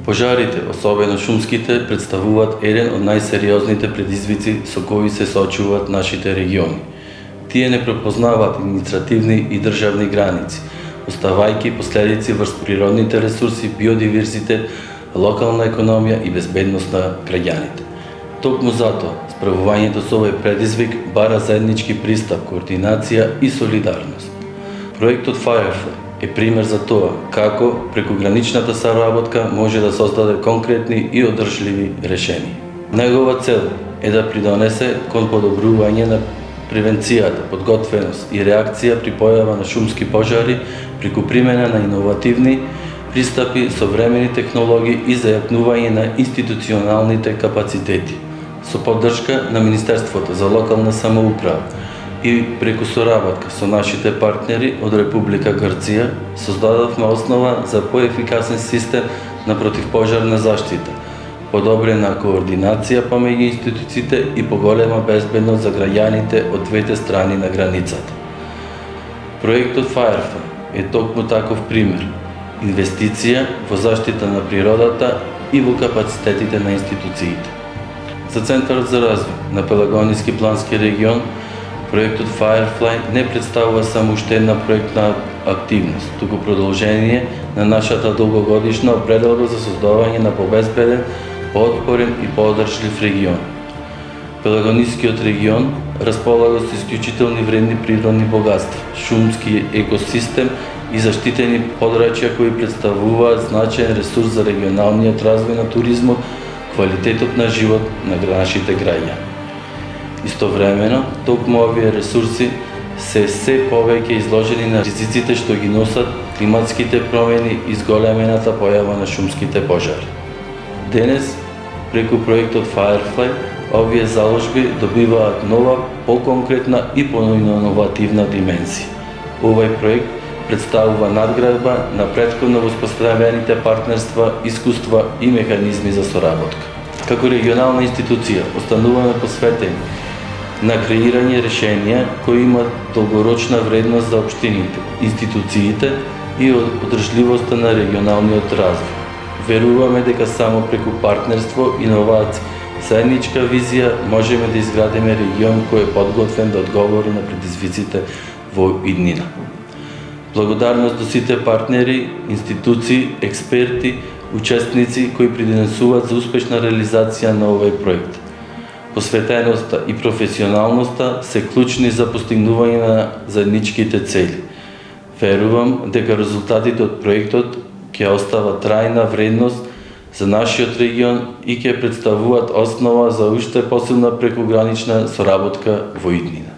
Пожарите, особено шумските, представуваат еден од најсериозните предизвици со кои се соочуваат нашите региони. Тие не препознаваат административни и државни граници, оставајќи последици врз природните ресурси, биодиверзитет, локална економија и безбедност на граѓаните. Токму затоа, справувањето со овој предизвик бара заеднички пристап, координација и солидарност. Проектот Firefly е пример за тоа како прекограничната соработка може да создаде конкретни и одржливи решенија. Негова цел е да придонесе кон подобрување на превенцијата, подготвеност и реакција при појава на шумски пожари преку примена на иновативни пристапи, современи технологии и зајакнување на институционалните капацитети. Со поддршка на Министерството за локална самоуправа и преку соработка со нашите партнери од Република Грција создадовме основа за поефикасен систем на противпожарна заштита, подобрена координација помеѓу институциите и поголема безбедност за граѓаните од двете страни на границата. Проектот Firefly е токму таков пример. Инвестиција во заштита на природата и во капацитетите на институциите. За Центарот за развој на Пелагониски плански регион, проектот Firefly не представува само уште една проектна активност, туку продолжение на нашата долгогодишна определба за создавање на побезбеден, поотпорен и поодржлив регион. Пелагонискиот регион располага со исклучителни вредни природни богатства, шумски екосистем и заштитени подрачја кои представуваат значаен ресурс за регионалниот развој на туризмот, квалитетот на живот на нашите граѓани. Истовремено, токму овие ресурси се повеќе изложени на ризиците што ги носат климатските промени и зголемената појава на шумските пожари. Денес, преку проектот Firefly, овие заложби добиваат нова, поконкретна и поиновативна дименсија. Овој проект представува надградба на претходно воспоставените партнерства, искуства и механизми за соработка. Како регионална институција, остануваме посветени на креирање решенија кои имаат долгорочна вредност за општините, институциите и одржливоста на регионалниот развој. Веруваме дека само преку партнерство, иновации, заедничка визија можеме да изградиме регион кој е подготвен да одговори на предизвиците во иднина. Благодарност до сите партнери, институции, експерти, учесници кои придонесуваат за успешна реализација на овој проект. Посветеноста и професионалноста се клучни за постигнување на заедничките цели. Верувам дека резултатите од проектот ќе остават трајна вредност за нашиот регион и ќе представуваат основа за уште посилна прекогранична соработка во иднина.